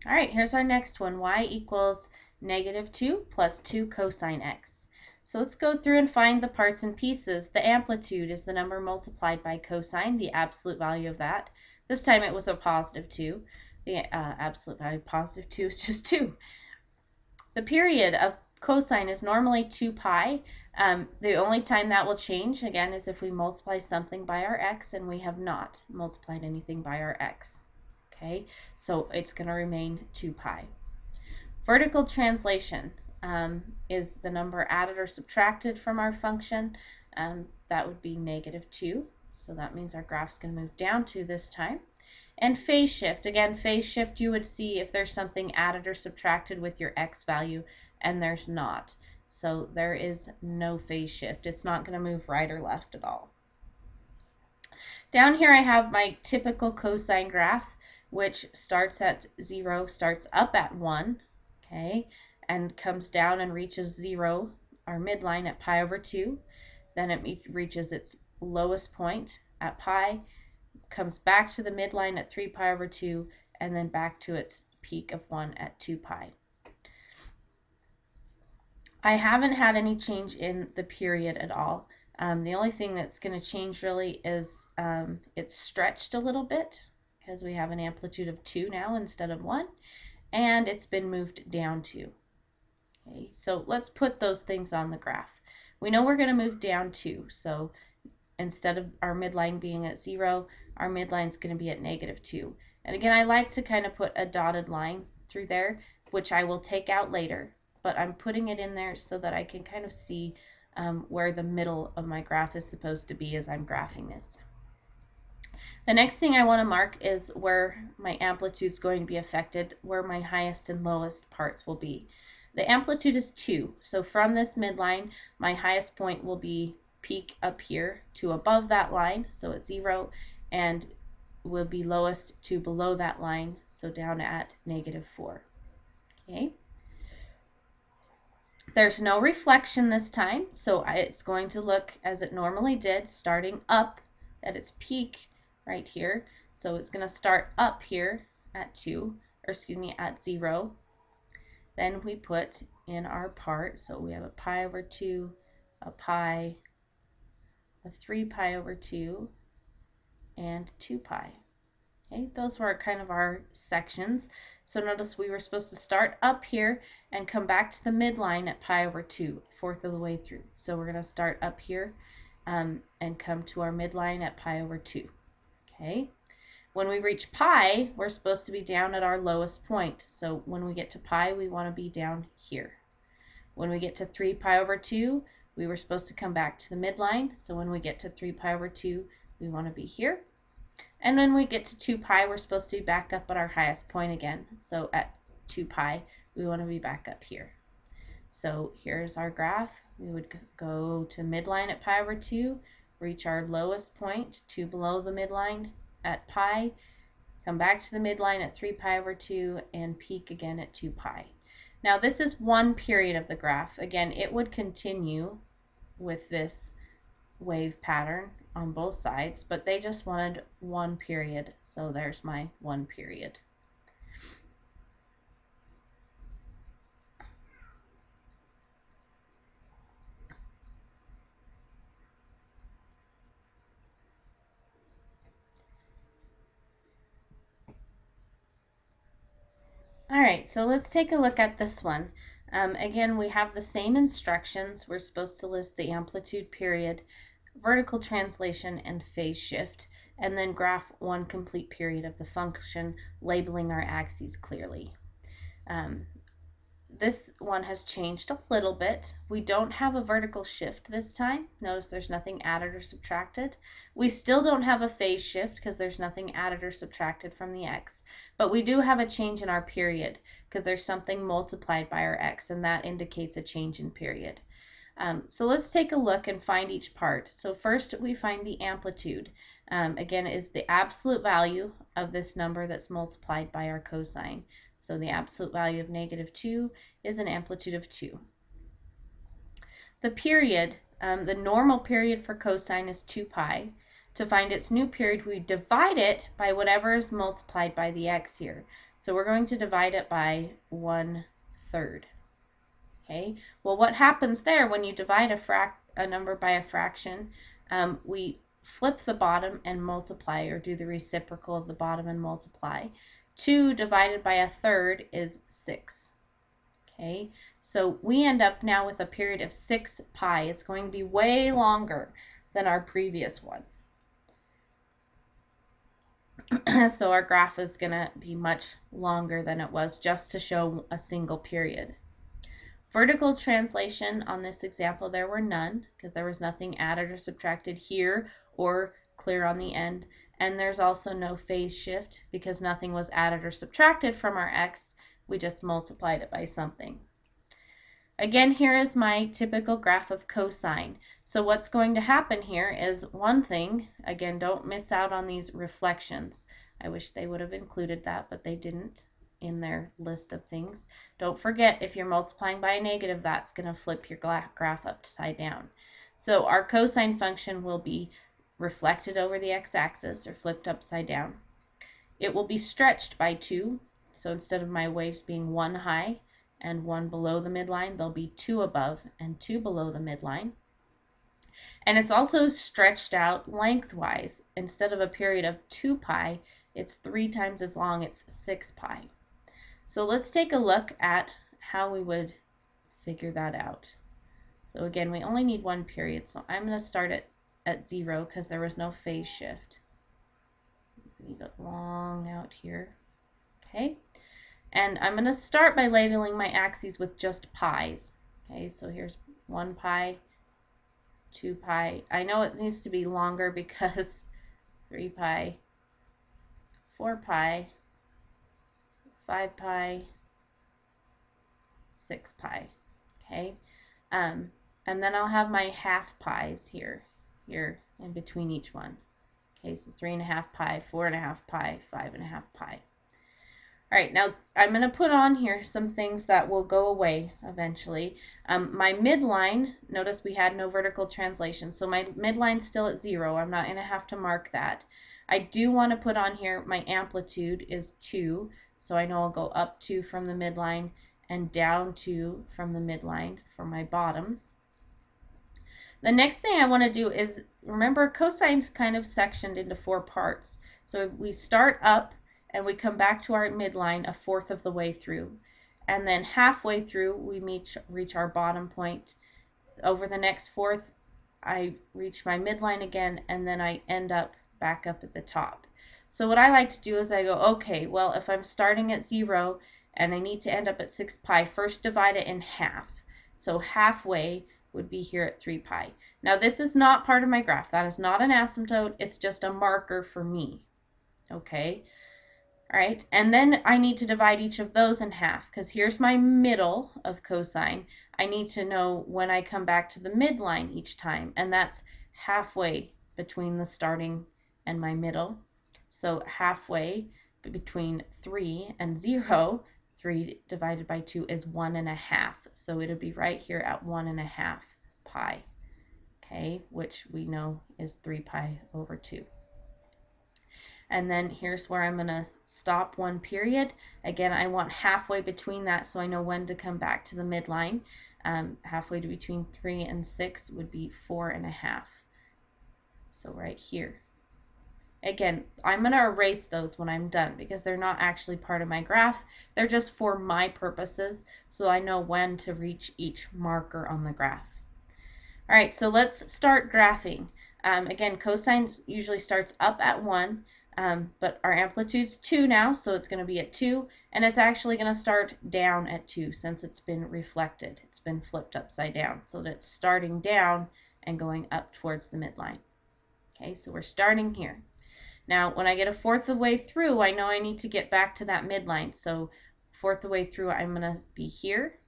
All right, here's our next one. Y equals -2 plus 2 cosine x. So let's go through and find the parts and pieces. The amplitude is the number multiplied by cosine, the absolute value of that. This time it was a +2. The absolute value of +2 is just 2. The period of cosine is normally 2 pi. The only time that will change, again, is if we multiply something by our x and we have not multiplied anything by our x. Okay, so it's going to remain 2 pi. Vertical translation is the number added or subtracted from our function. That would be -2. So that means our graph's going to move down 2 this time. And phase shift, again, phase shift, you would see if there's something added or subtracted with your x value, and there's not. So there is no phase shift. It's not going to move right or left at all. Down here I have my typical cosine graph, which starts at 0, starts up at 1, okay, and comes down and reaches 0, our midline at pi/2. Then it reaches its lowest point at pi, comes back to the midline at 3 pi/2, and then back to its peak of 1 at 2 pi. I haven't had any change in the period at all. The only thing that's going to change really is it's stretched a little bit because we have an amplitude of 2 now instead of 1, and it's been moved down 2. Okay, so let's put those things on the graph. We know we're going to move down 2, so instead of our midline being at 0, our midline is going to be at -2. And again, I like to kind of put a dotted line through there, which I will take out later, but I'm putting it in there so that I can kind of see where the middle of my graph is supposed to be as I'm graphing this. The next thing I want to mark is where my amplitude is going to be affected, where my highest and lowest parts will be. The amplitude is 2, so from this midline, my highest point will be peak up here to above that line, so it's 0, and will be lowest to below that line, so down at -4. Okay. There's no reflection this time, so it's going to look as it normally did, starting up at its peak right here. So it's going to start up here at 2, or excuse me, at 0. Then we put in our part, so we have a pi/2, a pi, a 3 pi/2, and 2 pi. Okay, those were kind of our sections. So notice we were supposed to start up here and come back to the midline at pi/2, 1/4 of the way through. So we're going to start up here and come to our midline at pi/2. Okay. When we reach pi, we're supposed to be down at our lowest point. So when we get to pi, we want to be down here. When we get to 3 pi/2, we were supposed to come back to the midline. So when we get to 3 pi/2, we want to be here. And when we get to 2 pi, we're supposed to be back up at our highest point again. So at 2 pi, we want to be back up here. So here's our graph. We would go to midline at pi/2, reach our lowest point to below the midline at pi, come back to the midline at 3 pi/2, and peak again at 2 pi. Now this is one period of the graph. Again, it would continue with this wave pattern on both sides, but they just wanted one period, so there's my one period. All right, so let's take a look at this one. Again, we have the same instructions. We're supposed to list the amplitude, period, vertical translation, and phase shift, and then graph one complete period of the function, labeling our axes clearly. This one has changed a little bit. We don't have a vertical shift this time. Notice there's nothing added or subtracted. We still don't have a phase shift because there's nothing added or subtracted from the x. But we do have a change in our period because there's something multiplied by our x, and that indicates a change in period. So let's take a look and find each part. So first we find the amplitude. Again, is the absolute value of this number that's multiplied by our cosine. So the absolute value of -2 is an amplitude of 2. The period, the normal period for cosine is 2 pi. To find its new period, we divide it by whatever is multiplied by the x here. So we're going to divide it by 1/3. Okay, well, what happens there when you divide a number by a fraction, we flip the bottom and multiply, or do the reciprocal of the bottom and multiply. 2 divided by 1/3 is 6. Okay, so we end up now with a period of 6 pi. It's going to be way longer than our previous one. So our graph is going to be much longer than it was just to show a single period. Vertical translation on this example, there were none because there was nothing added or subtracted here or clear on the end. And there's also no phase shift because nothing was added or subtracted from our x. We just multiplied it by something. Again, here is my typical graph of cosine. So what's going to happen here is one thing. Again, don't miss out on these reflections. I wish they would have included that, but they didn't in their list of things. Don't forget, if you're multiplying by a negative, that's going to flip your graph upside down. So our cosine function will be reflected over the x-axis or flipped upside down. It will be stretched by 2. So instead of my waves being 1 high and 1 below the midline, there'll be 2 above and 2 below the midline. And it's also stretched out lengthwise. Instead of a period of 2 pi, it's 3 times as long, it's 6 pi. So let's take a look at how we would figure that out. So again, we only need one period, so I'm going to start at 0 because there was no phase shift. Leave it long out here. Okay, and I'm going to start by labeling my axes with just pi's. Okay, so here's 1 pi, 2 pi. I know it needs to be longer because 3 pi, 4 pi, 5 pi, 6 pi. Okay, and then I'll have my half pi's here in between each one. Okay, so 3.5 pi, 4.5 pi, 5.5 pi. All right, now I'm going to put on here some things that will go away eventually. My midline, notice we had no vertical translation, so my midline's still at 0. I'm not going to have to mark that. I do want to put on here my amplitude is 2, so I know I'll go up 2 from the midline and down 2 from the midline for my bottoms. The next thing I want to do is, remember, cosine's kind of sectioned into 4 parts. So we start up and we come back to our midline 1/4 of the way through. And then halfway through, we reach our bottom point. Over the next 1/4, I reach my midline again, and then I end up back up at the top. So what I like to do is I go, okay, well, if I'm starting at 0 and I need to end up at 6 pi, first divide it in half. So halfway would be here at 3 pi. Now this is not part of my graph. That is not an asymptote. It's just a marker for me. Okay. All right. And then I need to divide each of those in half because here's my middle of cosine. I need to know when I come back to the midline each time, and that's halfway between the starting and my middle. So halfway between 3 and 0, 3 divided by 2 is 1.5. So it'll be right here at 1.5 pi, okay, which we know is 3 pi over 2. And then here's where I'm going to stop one period. Again, I want halfway between that so I know when to come back to the midline. Halfway to between 3 and 6 would be 4.5. So right here. Again, I'm going to erase those when I'm done because they're not actually part of my graph. They're just for my purposes, so I know when to reach each marker on the graph. All right, so let's start graphing. Again, cosine usually starts up at 1, but our amplitude's 2 now, so it's going to be at 2, and it's actually going to start down at 2 since it's been reflected. It's been flipped upside down, so that it's starting down and going up towards the midline. Okay, so we're starting here. Now, when I get 1/4 of the way through, I know I need to get back to that midline. So 1/4 of the way through, I'm going to be here.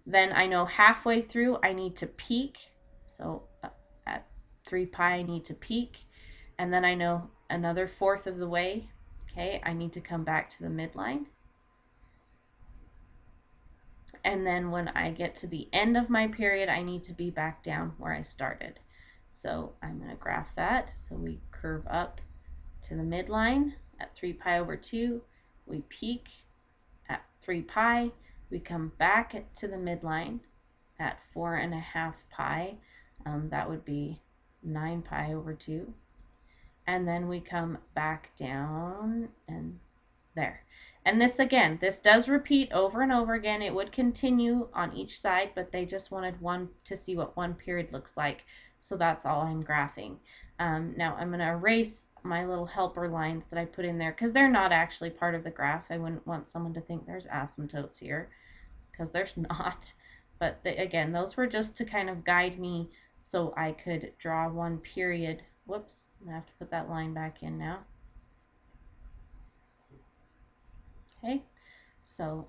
Then I know halfway through, I need to peak. So at 3 pi, I need to peak. And then I know another 1/4 of the way, okay, I need to come back to the midline. And then when I get to the end of my period, I need to be back down where I started. So I'm going to graph that. So we curve up to the midline at 3 pi over 2. We peak at 3 pi. We come back to the midline at 4.5 pi. That would be 9 pi over 2. And then we come back down and there. And this again, this does repeat over and over again. It would continue on each side, but they just wanted one to see what one period looks like. So that's all I'm graphing. Now I'm going to erase my little helper lines that I put in there because they're not actually part of the graph. I wouldn't want someone to think there's asymptotes here because there's not. But again, those were just to kind of guide me so I could draw one period. Whoops, I have to put that line back in now. Okay, so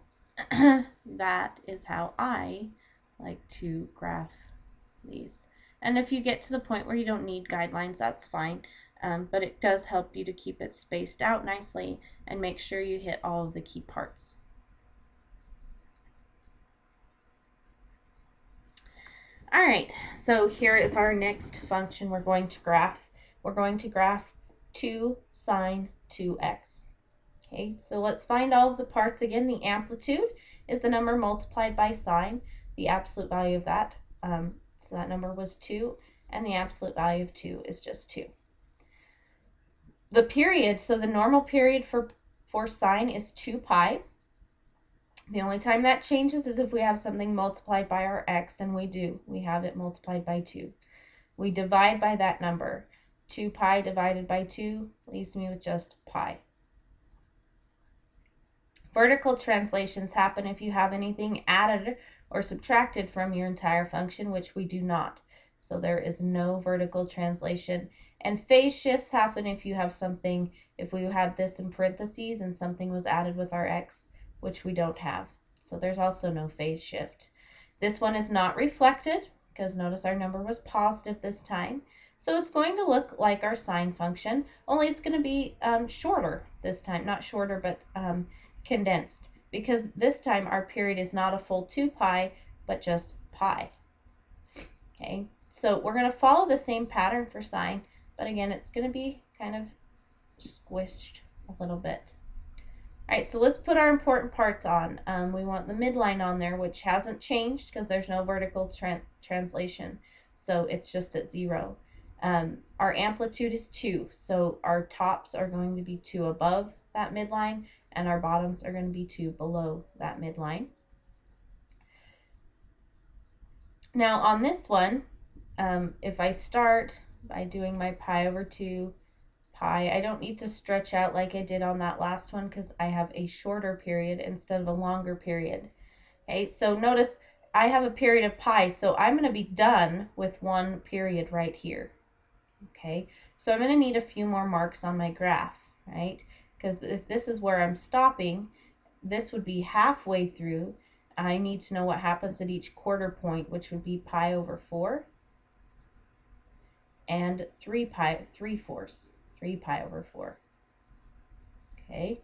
that is how I like to graph these. And if you get to the point where you don't need guidelines, that's fine. But it does help you to keep it spaced out nicely and make sure you hit all of the key parts. All right, so here is our next function we're going to graph. We're going to graph 2 sine 2x. Okay, so let's find all of the parts again. The amplitude is the number multiplied by sine, the absolute value of that. So that number was 2, and the absolute value of 2 is just 2. The period, so the normal period for sine is 2 pi. The only time that changes is if we have something multiplied by our x, and we do. We have it multiplied by 2. We divide by that number. 2 pi divided by 2 leaves me with just pi. Vertical translations happen if you have anything added or subtracted from your entire function, which we do not. So there is no vertical translation. And phase shifts happen if you have something, if we had this in parentheses and something was added with our x, which we don't have. So there's also no phase shift. This one is not reflected because notice our number was positive this time. So it's going to look like our sine function, only it's going to be shorter this time. Not shorter, but condensed, because this time our period is not a full 2 pi, but just pi. Okay, so we're going to follow the same pattern for sine, but again, it's going to be kind of squished a little bit. All right, so let's put our important parts on. We want the midline on there, which hasn't changed because there's no vertical translation, so it's just at 0. Our amplitude is 2, so our tops are going to be 2 above that midline, and our bottoms are going to be 2 below that midline. Now on this one, if I start by doing my pi over 2 pi, I don't need to stretch out like I did on that last one because I have a shorter period instead of a longer period. Okay, so notice I have a period of pi, so I'm going to be done with one period right here. Okay, so I'm going to need a few more marks on my graph, right? Because if this is where I'm stopping, this would be halfway through. I need to know what happens at each quarter point, which would be pi over 4 and 3 pi over 4. Okay.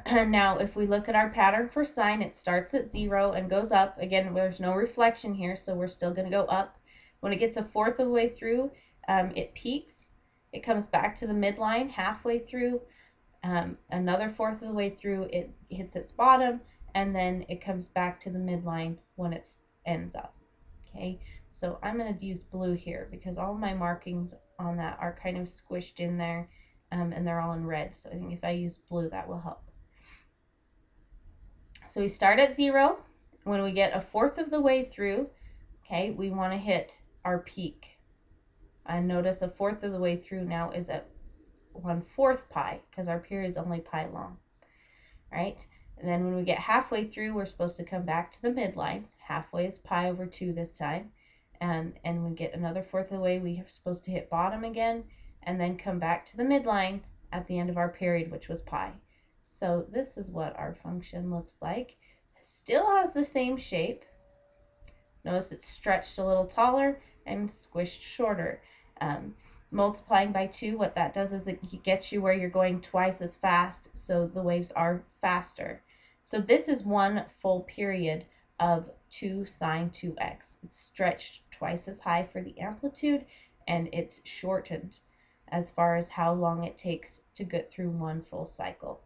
Now, if we look at our pattern for sine, it starts at 0 and goes up. Again, there's no reflection here, so we're still going to go up. When it gets a fourth of the way through, it peaks. It comes back to the midline halfway through. Another fourth of the way through, it hits its bottom, and then it comes back to the midline when it ends up. Okay, so I'm going to use blue here because all of my markings on that are kind of squished in there, and they're all in red. So I think if I use blue, that will help. So we start at 0. When we get a fourth of the way through, okay, we want to hit our peak. And notice a fourth of the way through now is at 1/4 pi because our period is only pi long, right? And then when we get halfway through, we're supposed to come back to the midline. Halfway is pi over 2 this time. And we get another fourth of the way, we're supposed to hit bottom again and then come back to the midline at the end of our period, which was pi. So this is what our function looks like. It still has the same shape. Notice it's stretched a little taller and squished shorter. Multiplying by 2, what that does is it gets you where you're going twice as fast, so the waves are faster. So this is one full period of 2 sine 2x. It's stretched twice as high for the amplitude, and it's shortened as far as how long it takes to get through one full cycle.